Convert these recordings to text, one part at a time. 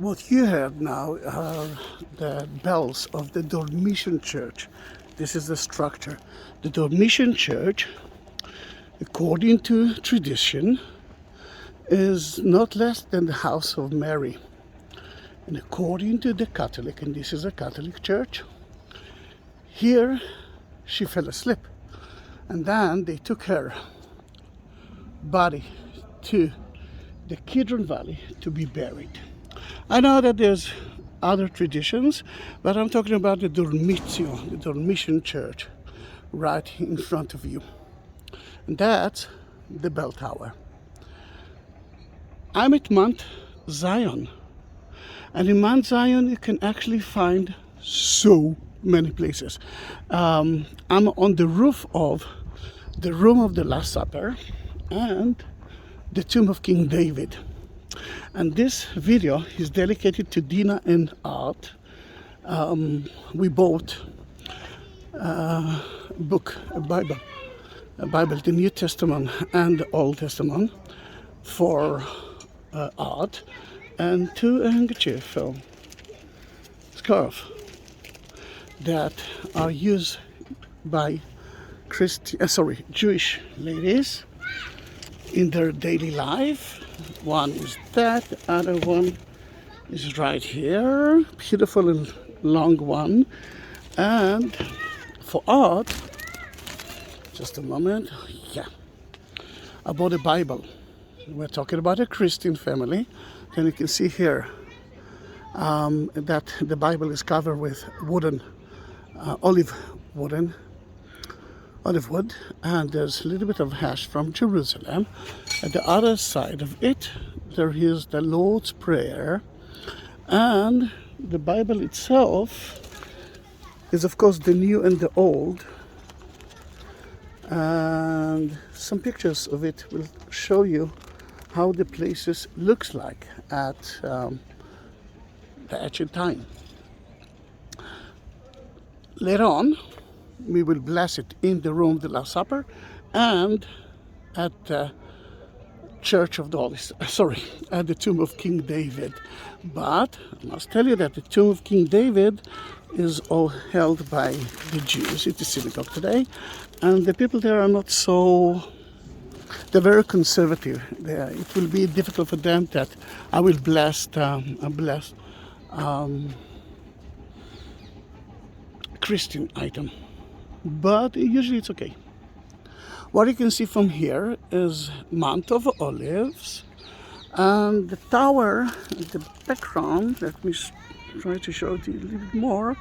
What you heard now are the bells of the Dormition Church. This is the structure. The Dormition Church, according to tradition, is not less than the house of Mary. And according to the Catholic, and this is a Catholic church, here she fell asleep. And then they took her body to the Kidron Valley to be buried. I know that there's other traditions, but I'm talking about the Dormitio, the Dormition Church, right in front of you. And that's the bell tower. I'm at Mount Zion. And in Mount Zion, you can actually find so many places. I'm on the roof of the room of the Last Supper and the tomb of King David. And this video is dedicated to Deana and Art. We bought a book, a Bible, the New Testament and the Old Testament for Art, and two handkerchief scarf that are used by Jewish ladies in their daily life. One is that, the other one is right here, beautiful and long one. And for art, just a moment, I bought a Bible. We're talking about a Christian family, and you can see here that the Bible is covered with olive wood, and there's a little bit of hash from Jerusalem. At the other side of it, there is the Lord's Prayer, and the Bible itself is, of course, the New and the Old, and some pictures of it will show you how the places looks like at the ancient time. Later on, we will bless it in the room of the Last Supper and at the Church of the at the tomb of King David. But I must tell you that the tomb of King David is all held by the Jews. It is synagogue today, and the people there are not so. They're very conservative. It will be difficult for them that I will bless Christian item, but usually it's okay. What you can see from here is Mount of Olives, and the tower in the background. Let me try to show it a little bit more.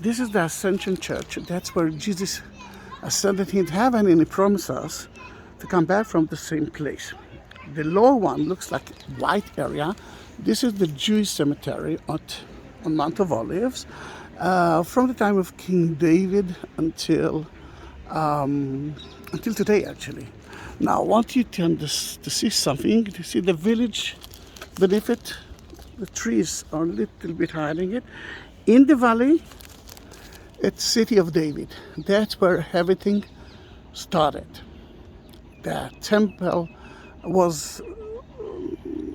This is the Ascension Church. That's where Jesus ascended into heaven, and he promised us to come back from the same place. The lower one looks like white area. This is the Jewish cemetery on Mount of Olives, from the time of King David until today, actually. Now, I want you to see something. To see the village beneath it. The trees are a little bit hiding it. In the valley, it's City of David. That's where everything started. The temple was,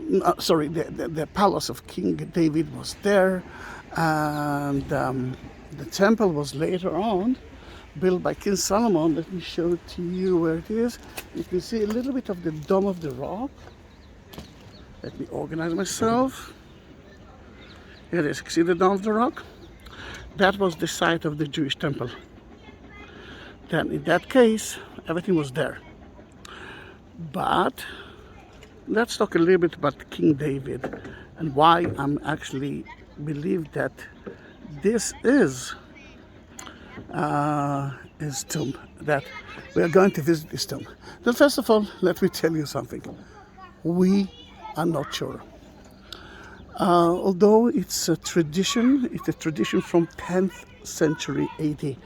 the palace of King David was there, and the temple was later on built by King Solomon. Let me show it to you where it is. You can see a little bit of the Dome of the Rock. Let me organize myself. Here it is. See the Dome of the Rock? That was the site of the Jewish temple. Then in that case, everything was there. But let's talk a little bit about King David and why I'm actually believe that this is his tomb, that we are going to visit his tomb. Then first of all, let me tell you something. We are not sure. Although it's a tradition from 10th century AD.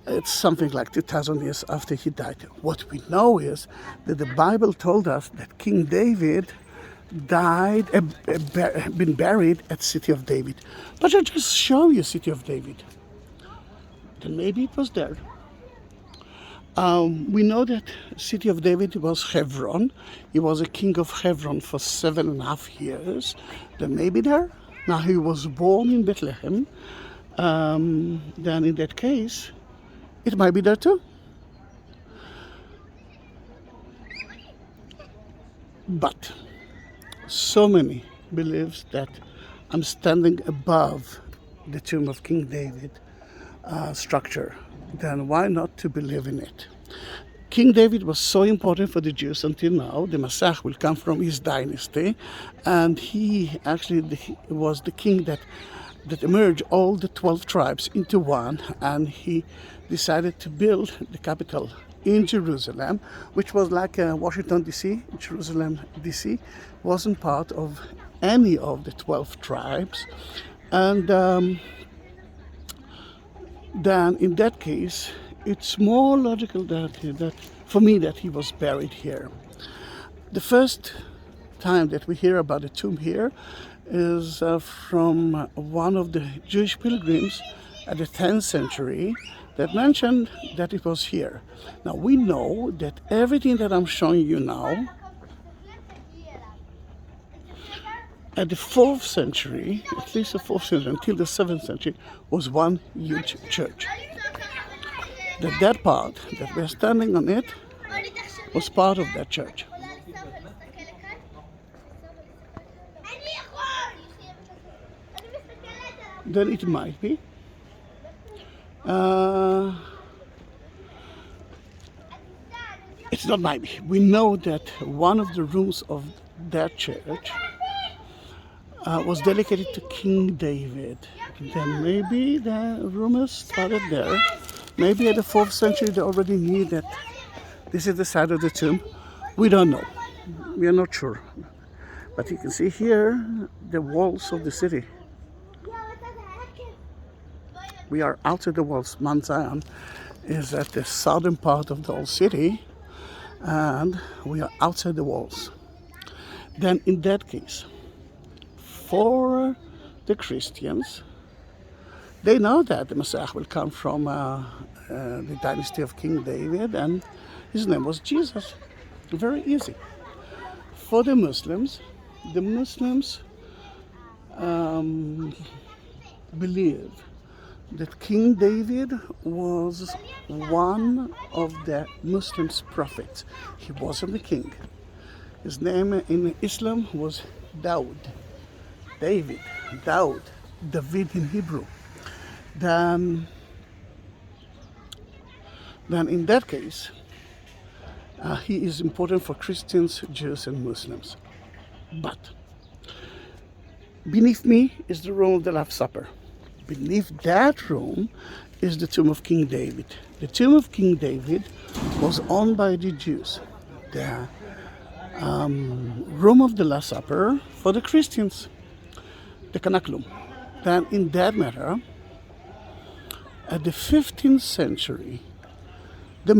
It's something like 2,000 years after he died. What we know is that the Bible told us that King David died, been buried at City of David. But I'll just show you City of David. Then maybe it was there. We know that City of David was Hebron. He was a king of Hebron for 7.5 years. Then maybe there. Now he was born in Bethlehem, then in that case, it might be there too. But so many believes that I'm standing above the tomb of King David structure. Then why not to believe in it? King David was so important for the Jews until now. The Messiah will come from his dynasty, and he actually was the king that merged all the 12 tribes into one, and he decided to build the capital in Jerusalem, which was like Washington D.C. Jerusalem D.C. wasn't part of any of the 12 tribes, and then in that case it's more logical that for me that he was buried here. The first time that we hear about the tomb here is from one of the Jewish pilgrims at the 10th century that mentioned that it was here. Now we know that everything that I'm showing you now at the 4th century, at least the 4th century until the 7th century, was one huge church. That part that we're standing on it was part of that church. Then it might be. It's not might be. We know that one of the rooms of that church was dedicated to King David. Then maybe the rumors started there. Maybe at the 4th century they already knew that this is the side of the tomb. We don't know. We are not sure. But you can see here the walls of the city. We are outside the walls. Mount Zion is at the southern part of the old city, and we are outside the walls. Then in that case, for the Christians, they know that the Messiah will come from the dynasty of King David, and his name was Jesus. Very easy. For the Muslims believe that King David was one of the Muslims' prophets. He wasn't a king. His name in Islam was Daud. David, David in Hebrew. Then in that case, he is important for Christians, Jews, and Muslims. But beneath me is the room of the Last Supper. Beneath that room is the tomb of King David. The tomb of King David was owned by the Jews. The room of the Last Supper for the Christians, the Cenaculum. Then in that matter, at the 15th century, the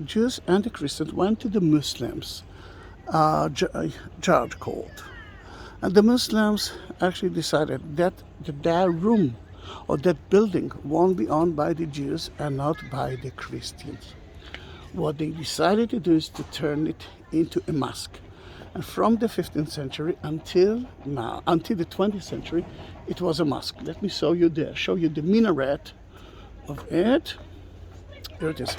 Jews and the Christians went to the Muslims' judge court. And the Muslims actually decided that their room or that building won't be owned by the Jews and not by the Christians. What they decided to do is to turn it into a mosque. And from the 15th century until now, until the 20th century, it was a mosque. Let me show you the minaret of it. Here it is.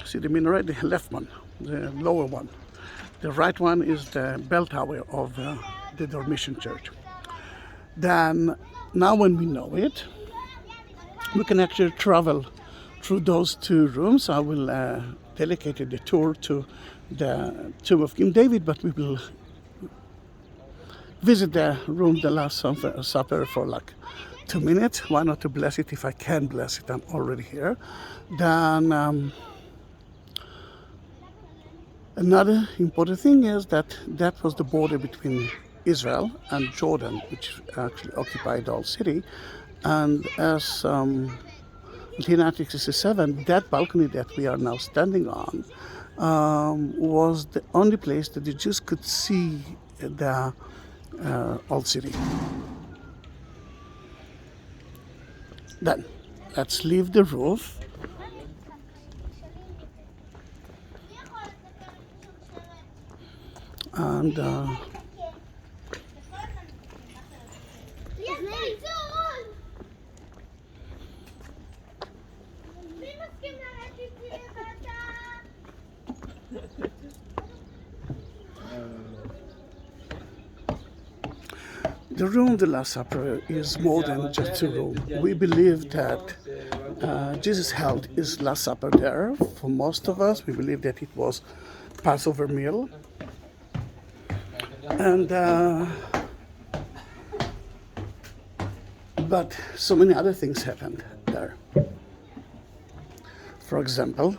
See the minaret, the left one, the lower one. The right one is the bell tower of the Dormition Church. Then, now when we know it, we can actually travel through those two rooms. I will dedicate the tour to the tomb of King David, but we will visit the room, the Last Supper, for like 2 minutes. Why not to bless it? If I can bless it, I'm already here. Then another important thing is that was the border between Israel and Jordan, which actually occupied the whole city. And as in 1967, that balcony that we are now standing on was the only place that the Jews could see the old city. Then, let's leave the roof. And The room of the Last Supper is more than just a room. We believe that Jesus held his Last Supper there. For most of us, we believe that it was Passover meal. And but so many other things happened there. For example,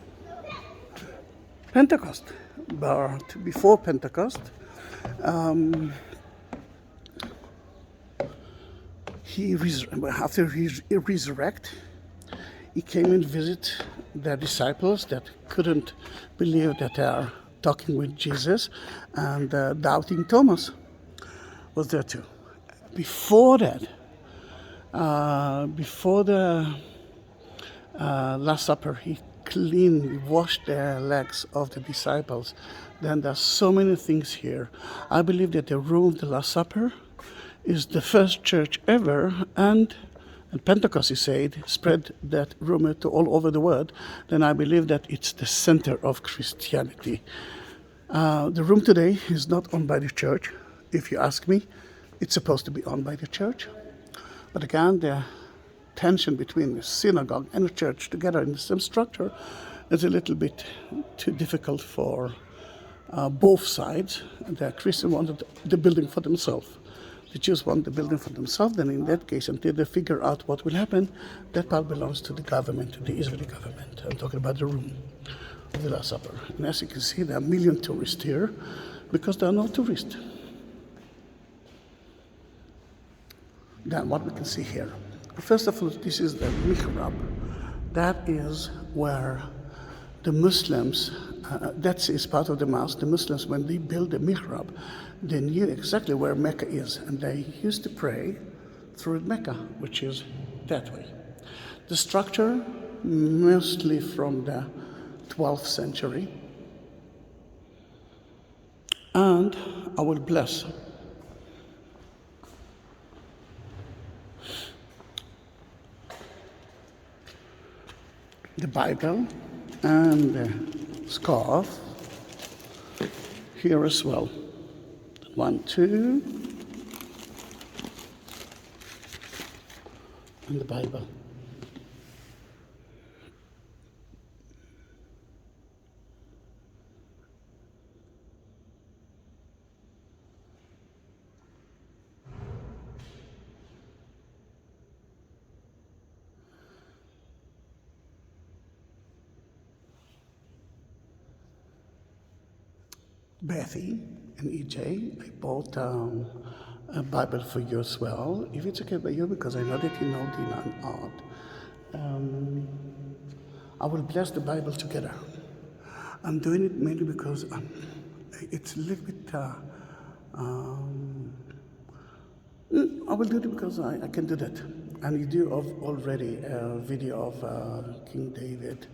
Pentecost. But before Pentecost, after he resurrected, he came and visited the disciples that couldn't believe that they are talking with Jesus, and doubting Thomas was there too. Before that, before the Last Supper, he washed the legs of the disciples. Then there's so many things here. I believe that the room of the Last Supper is the first church ever, and Pentecost, he said, spread that rumor to all over the world. Then I believe that it's the center of Christianity. The room today is not owned by the church. If you ask me, it's supposed to be owned by the church. But again, the tension between the synagogue and the church together in the same structure is a little bit too difficult for both sides. The Christians wanted the building for themselves. The Jews want the building for themselves. Then in that case, until they figure out what will happen, that part belongs to the government, to the Israeli government. I'm talking about the room of the Last Supper. And as you can see, there are a million tourists here because there are no tourists. Then what we can see here. First of all, this is the mihrab. That is where the Muslims, that is part of the mosque. The Muslims, when they built the mihrab, they knew exactly where Mecca is, and they used to pray through Mecca, which is that way. The structure, mostly from the 12th century, and I will bless the Bible and the scarf here as well. 1, 2, and the Bible. Bethy and EJ, I bought a Bible for you as well, if it's okay by you, because I know that you know Deana and art. I will bless the Bible together. I'm doing it mainly because it's a little bit, I will do it because I can do that. And you do already a video of King David.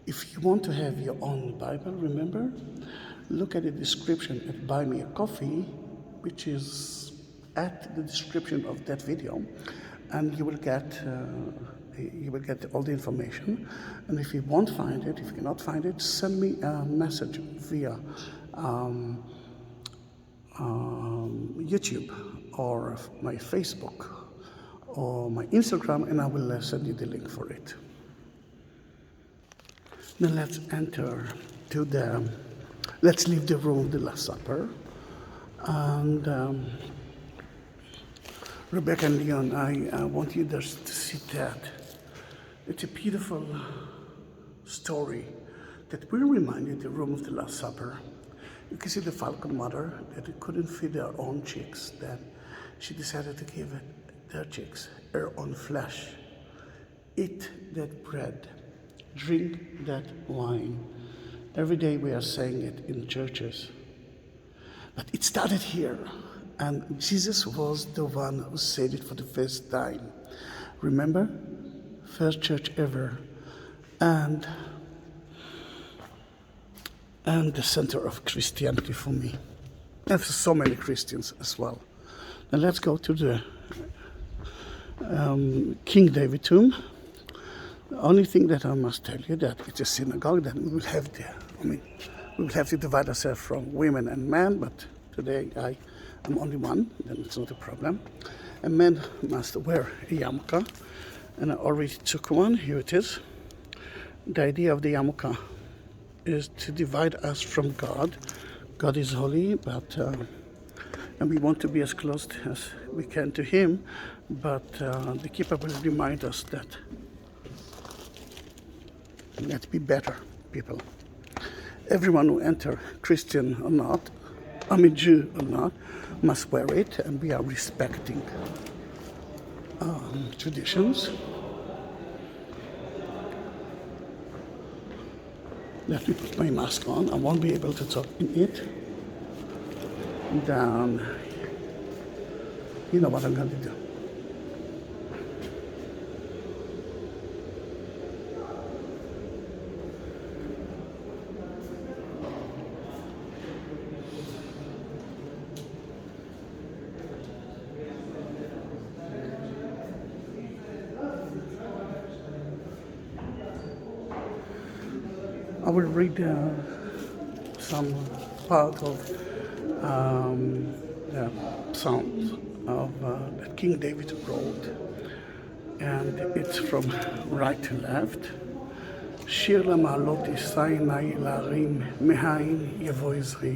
If you want to have your own Bible, remember, look at the description at Buy Me a Coffee, which is at the description of that video, and you will get all the information. And if you won't find it, if you cannot find it, send me a message via YouTube or my Facebook or my Instagram, and I will send you the link for it. Now let's enter to the. Let's leave the room of the Last Supper. And Rebecca and Leon, I want you just to see that. It's a beautiful story that will remind you of the room of the Last Supper. You can see the falcon mother that couldn't feed her own chicks. Then she decided to give their chicks her own flesh. Eat that bread, drink that wine. Every day we are saying it in churches. But it started here. And Jesus was the one who said it for the first time. Remember? First church ever. And the center of Christianity for me. And for so many Christians as well. Now let's go to the King David tomb. The only thing that I must tell you that it's a synagogue, that we will have we will have to divide ourselves from women and men, but today I'm only one, then it's not a problem. A man must wear a yarmulke, and I already took one. Here it is. The idea of the yarmulke is to divide us from God. God is holy, but and we want to be as close as we can to Him. But the keeper will remind us that let's be better people. Everyone who enter, Christian or not, Jew or not, must wear it, and we are respecting traditions. Let me put my mask on. I won't be able to talk in it. Then, you know what I'm going to do. I will read some part of the Psalms of that King David wrote, and it's from right to left. שיר למעלות יישא עיני להרים, מאין יבוא עזרי.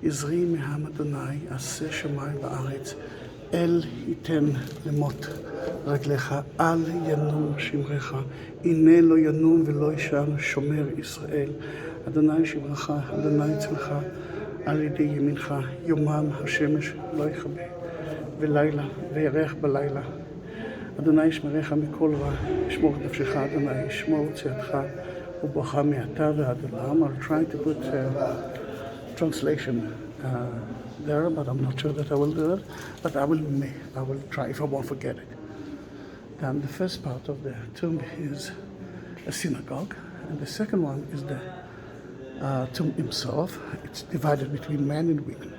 עזרי מעם אדוני, עשה שמיים וארץ. אל ייתן למות רגליך, אל ינום שמרך. הנה לא ינום ולא ישן שומר ישראל. אדוני שמרך, אדוני צלך, על ידי ימינך. יומם השמש לא יכבה, ולילה וירח בלילה. אדוני ישמרך מכל רע, ישמור את נפשך, אדוני ישמור צאתך וברכה מעתה ועד עולם. I'll try to put translation there, but I'm not sure that I will do it. But I will try if I won't forget it. Then the first part of the tomb is a synagogue, and the second one is the tomb himself. It's divided between men and women.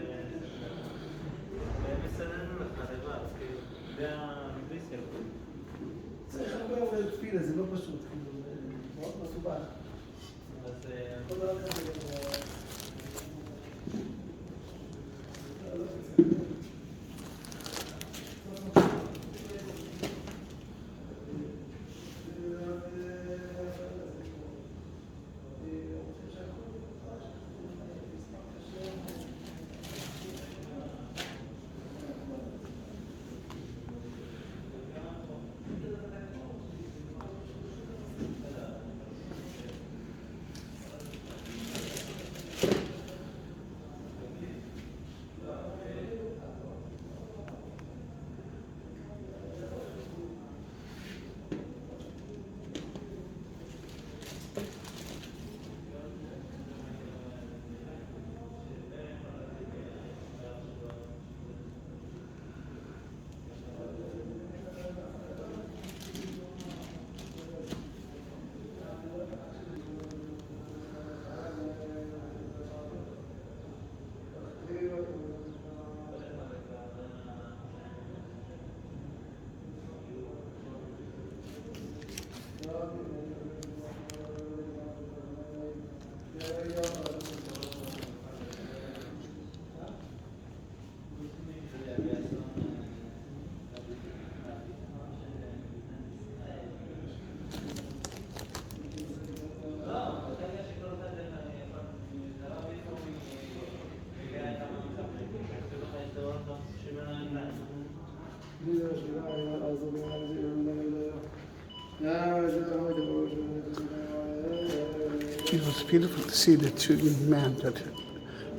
It was beautiful to see the two men that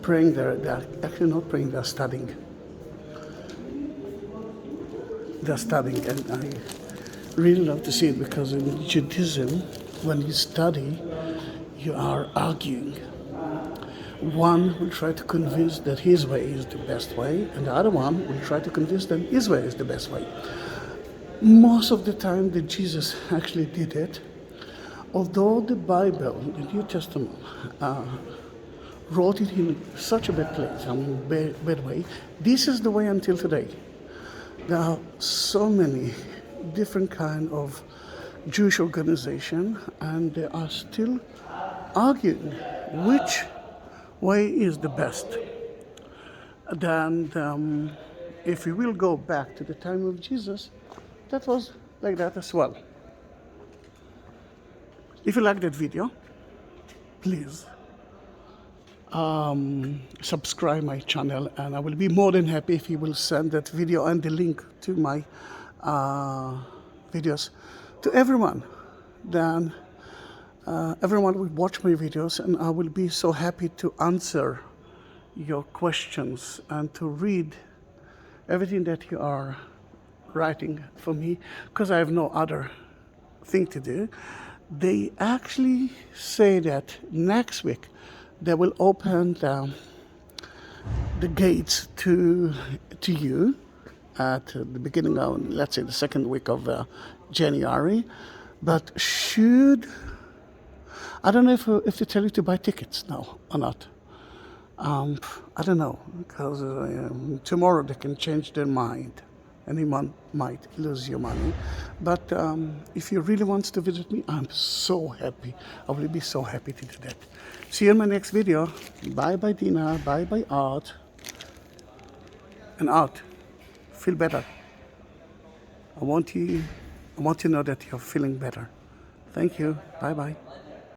praying there. They're actually not praying, they're studying. They're studying, and I really love to see it, because in Judaism, when you study, you are arguing. One will try to convince that his way is the best way, and the other one will try to convince them his way is the best way. Most of the time that Jesus actually did it, although the Bible, the New Testament, wrote it in such a bad place, bad way, this is the way until today. There are so many different kind of Jewish organization, and they are still arguing which way is the best. then if we will go back to the time of Jesus, that was like that as well. If you like that video, please subscribe my channel, and I will be more than happy if you will send that video and the link to my videos to everyone. Then everyone will watch my videos, and I will be so happy to answer your questions and to read everything that you are writing for me, because I have no other thing to do. They actually say that next week they will open the gates to you at the beginning of, let's say, the second week of January. But I don't know if they tell you to buy tickets now or not. I don't know, because tomorrow they can change their mind. Anyone might lose your money. But if you really want to visit me, I'm so happy. I will be so happy to do that. See you in my next video. Bye bye, Deana. Bye bye, Art. And Art, feel better. I want you to know that you're feeling better. Thank you. Bye bye.